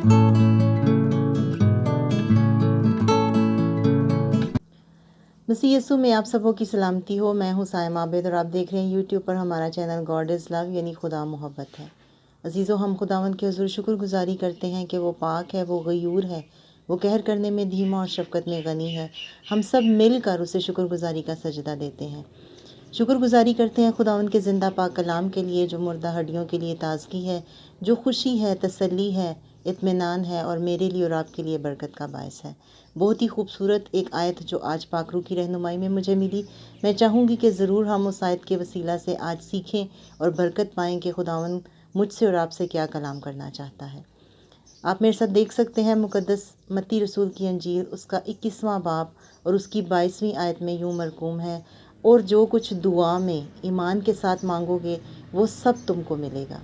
मसीह यीशु में आप सबों की सलामती हो। मैं हूँ सायमा आबिद और आप देख रहे हैं यूट्यूब पर हमारा चैनल गॉड इज़ लव यानी खुदा मोहब्बत है। अजीज़ों, हम खुदावंद के हुज़ूर शुक्रगुज़ारी करते हैं कि वो पाक है, वो गयूर है, वो कहर करने में धीमा और शफ़क़त में गनी है। हम सब मिलकर उसे शुक्रगुज़ारी का सजदा देते हैं। शुक्रगुज़ारी करते हैं खुदावंद के ज़िंदा पाक कलाम के लिए, जो मुर्दा हड्डियों के लिए ताज़गी है, जो खुशी है, तसल्ली है, इत्मीनान है और मेरे लिए और आपके लिए बरकत का बायस है। बहुत ही खूबसूरत एक आयत जो आज पाकरू की रहनुमाई में मुझे मिली। मैं चाहूँगी कि ज़रूर हम उस आयत के वसीला से आज सीखें और बरकत पाएँ कि खुदावंद मुझसे और आपसे क्या कलाम करना चाहता है। आप मेरे साथ देख सकते हैं मुकद्दस मत्ती रसूल की अंजील उसका 21वां बाब और उसकी 22वीं आयत में यूँ मरकूम है, और जो कुछ दुआ में ईमान के साथ मांगोगे वो सब तुमको मिलेगा।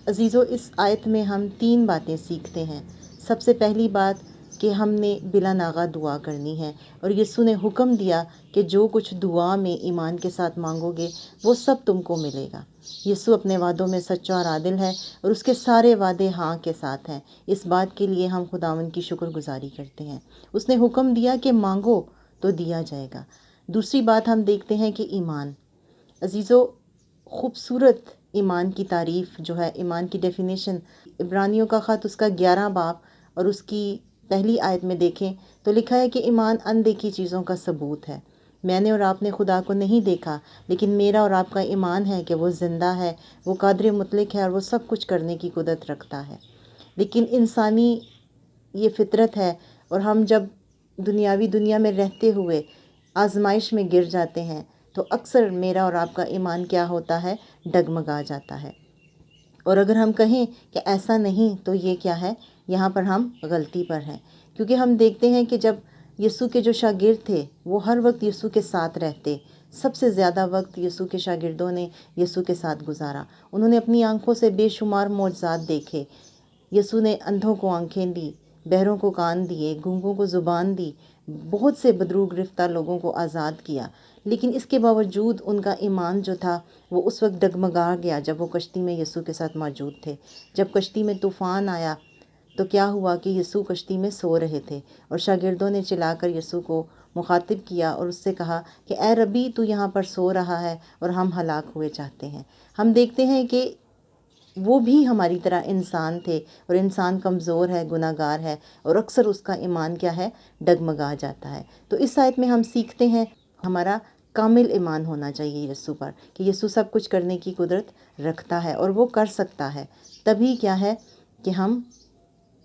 अजीज़ों, इस आयत में हम 3 बातें सीखते हैं। सबसे पहली बात कि हमने बिला नागा दुआ करनी है और यीशु ने हुक्म दिया कि जो कुछ दुआ में ईमान के साथ मांगोगे वो सब तुमको मिलेगा। यीशु अपने वादों में सच्चा और आदिल है और उसके सारे वादे हाँ के साथ हैं। इस बात के लिए हम खुदावंद की शुक्रगुजारी करते हैं। उसने हुक्म दिया कि मांगो तो दिया जाएगा। दूसरी बात हम देखते हैं कि ईमान। अजीज़ों, खूबसूरत ईमान की तारीफ़ जो है, ईमान की डेफिनेशन इब्रानियों का ख़त उसका 11 बाब और उसकी पहली आयत में देखें तो लिखा है कि ईमान अनदेखी चीज़ों का सबूत है। मैंने और आपने खुदा को नहीं देखा, लेकिन मेरा और आपका ईमान है कि वो ज़िंदा है, वो कादिर मुतलक है और वो सब कुछ करने की कुदरत रखता है। लेकिन इंसानी ये फितरत है और हम जब दुनियावी दुनिया में रहते हुए आजमाइश में गिर जाते हैं तो अक्सर मेरा और आपका ईमान क्या होता है, डगमगा जाता है। और अगर हम कहें कि ऐसा नहीं तो ये क्या है, यहाँ पर हम गलती पर हैं। क्योंकि हम देखते हैं कि जब यीशु के जो शागिर्द थे वो हर वक्त यीशु के साथ रहते। सबसे ज़्यादा वक्त यीशु के शागिर्दों ने यीशु के साथ गुजारा। उन्होंने अपनी आंखों से बेशुमार मौजज़ात देखे। यीशु ने अंधों को आंखें दी, बहरों को कान दिए, गूंगों को ज़ुबान दी, बहुत से बदरू गिरफ्तार लोगों को आज़ाद किया। लेकिन इसके बावजूद उनका ईमान जो था वो उस वक्त डगमगा गया जब वो कश्ती में यीशु के साथ मौजूद थे। जब कश्ती में तूफ़ान आया तो क्या हुआ कि यीशु कश्ती में सो रहे थे और शागिर्दों ने चिल्लाकर यीशु को मुखातिब किया और उससे कहा कि ए रबी, तू यहाँ पर सो रहा है और हम हलाक हुए चाहते हैं। हम देखते हैं कि वो भी हमारी तरह इंसान थे और इंसान कमज़ोर है, गुनाहगार है और अक्सर उसका ईमान क्या है, डगमगा जाता है। तो इस आयत में हम सीखते हैं हमारा कामिल ईमान होना चाहिए यीशु पर, कि यीशु सब कुछ करने की कुदरत रखता है और वो कर सकता है। तभी क्या है कि हम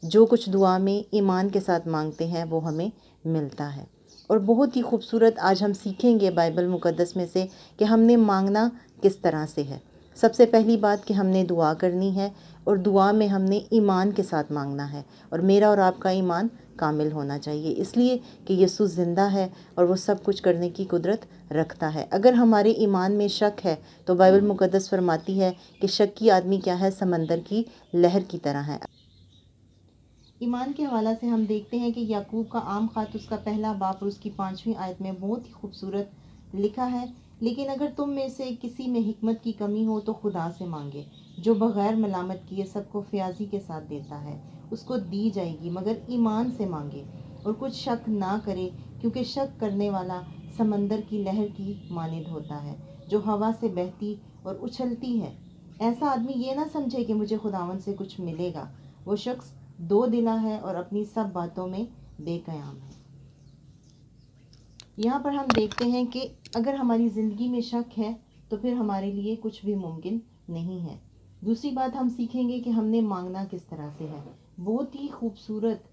जो कुछ दुआ में ईमान के साथ मांगते हैं वो हमें मिलता है। और बहुत ही खूबसूरत आज हम सीखेंगे बाइबल मुकद्दस में से कि हमने मांगना किस तरह से है। सबसे पहली बात कि हमने दुआ करनी है और दुआ में हमने ईमान के साथ मांगना है और मेरा और आपका ईमान कामिल होना चाहिए, इसलिए कि यीशु ज़िंदा है और वो सब कुछ करने की कुदरत रखता है। अगर हमारे ईमान में शक है तो बाइबल मुकद्दस फरमाती है कि शक की आदमी क्या है, समंदर की लहर की तरह है। ईमान के हवाला से हम देखते हैं कि याकूब का आम ख़त उसका पहला बाब और उसकी 5वीं आयत में बहुत ही खूबसूरत लिखा है, लेकिन अगर तुम में से किसी में हिकमत की कमी हो तो खुदा से मांगे, जो बग़ैर मलामत किए सबको फ़याज़ी के साथ देता है, उसको दी जाएगी, मगर ईमान से मांगे और कुछ शक ना करे, क्योंकि शक करने वाला समंदर की लहर की मानिंद होता है, जो हवा से बहती और उछलती है। ऐसा आदमी ये ना समझे कि मुझे खुदावन से कुछ मिलेगा। वो शख्स दो दिला है और अपनी सब बातों में बेकयाम है। यहाँ पर हम देखते हैं कि अगर हमारी ज़िंदगी में शक है तो फिर हमारे लिए कुछ भी मुमकिन नहीं है। दूसरी बात हम सीखेंगे कि हमने मांगना किस तरह से है। बहुत ही खूबसूरत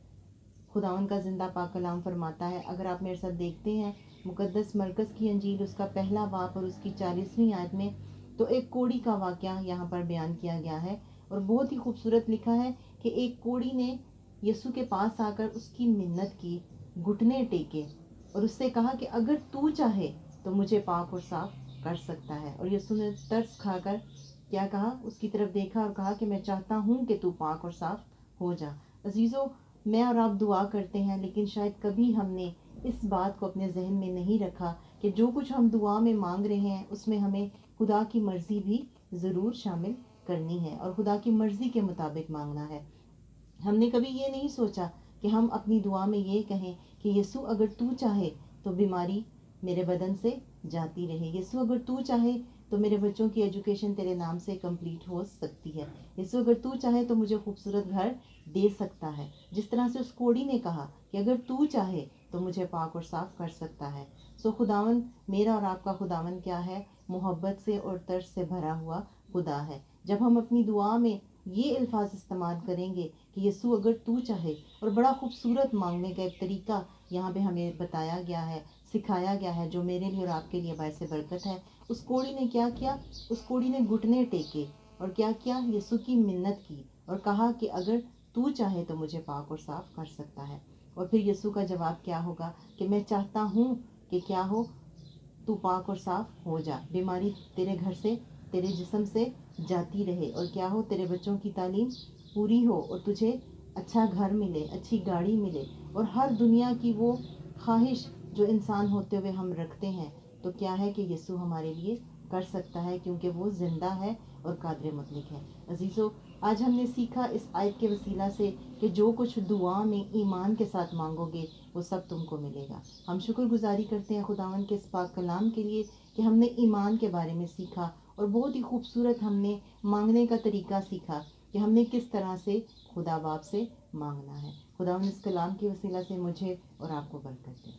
खुदावन का ज़िंदा पाक कलाम फरमाता है। अगर आप मेरे साथ देखते हैं मुकद्दस मरकज़ की अंजील उसका पहला बाब और उसकी 40वीं आयत में, तो एक कोड़ी का वाक़या यहाँ पर बयान किया गया है और बहुत ही खूबसूरत लिखा है कि एक कोड़ी ने यीशु के पास आकर उसकी मिन्नत की, घुटने टेके और उससे कहा कि अगर तू चाहे तो मुझे पाक और साफ कर सकता है। और यीशु ने तरस खाकर क्या कहा, उसकी तरफ देखा और कहा कि मैं चाहता हूँ कि तू पाक और साफ हो जा। अजीज़ों, मैं और आप दुआ करते हैं, लेकिन शायद कभी हमने इस बात को अपने जहन में नहीं रखा कि जो कुछ हम दुआ में मांग रहे हैं उसमें हमें खुदा की मर्ज़ी भी ज़रूर शामिल करनी है और खुदा की मर्ज़ी के मुताबिक मांगना है। ہم نے کبھی یہ نہیں سوچا کہ ہم اپنی دعا میں یہ کہیں کہ یسوع اگر تو چاہے تو بیماری میرے بدن سے جاتی رہے، یسوع اگر تو چاہے تو میرے بچوں کی ایجوکیشن تیرے نام سے کمپلیٹ ہو سکتی ہے، یسوع اگر تو چاہے تو مجھے خوبصورت گھر دے سکتا ہے، جس طرح سے اس کوڑی نے کہا کہ اگر تو چاہے تو مجھے پاک اور صاف کر سکتا ہے۔ خداون میرا اور آپ کا خداون کیا ہے؟ محبت سے اور ترس سے بھرا ہوا خدا ہے۔ جب ہم اپنی دعا میں یہ الفاظ استعمال کریں گے کہ یسوع اگر تو چاہے، اور بڑا خوبصورت مانگنے کا ایک طریقہ یہاں پہ ہمیں بتایا گیا ہے، سکھایا گیا ہے، جو میرے لیے اور آپ کے لیے باعث برکت ہے۔ اس کوڑی نے کیا کیا؟ اس کوڑی نے گھٹنے ٹیکے اور کیا کیا؟ یسوع کی منت کی اور کہا کہ اگر تو چاہے تو مجھے پاک اور صاف کر سکتا ہے۔ اور پھر یسوع کا جواب کیا ہوگا کہ میں چاہتا ہوں کہ کیا ہو، تو پاک اور صاف ہو جا، بیماری تیرے گھر سے، تیرے جسم سے جاتی رہے، اور کیا ہو، تیرے بچوں کی تعلیم پوری ہو، اور تجھے اچھا گھر ملے، اچھی گاڑی ملے، اور ہر دنیا کی وہ خواہش جو انسان ہوتے ہوئے ہم رکھتے ہیں، تو کیا ہے کہ یسوع ہمارے لیے کر سکتا ہے، کیونکہ وہ زندہ ہے اور قادر مطلق ہے۔ عزیزو، آج ہم نے سیکھا اس آیت کے وسیلہ سے کہ جو کچھ دعا میں ایمان کے ساتھ مانگو گے وہ سب تم کو ملے گا۔ ہم شکر گزاری کرتے ہیں خداوند کے اس پاک کلام کے لیے کہ ہم نے ایمان کے بارے میں سیکھا، اور بہت ہی خوبصورت ہم نے مانگنے کا طریقہ سیکھا کہ ہم نے کس طرح سے خدا باپ سے مانگنا ہے۔ خداوند اس کلام کے وسیلہ سے مجھے اور آپ کو برکت دے۔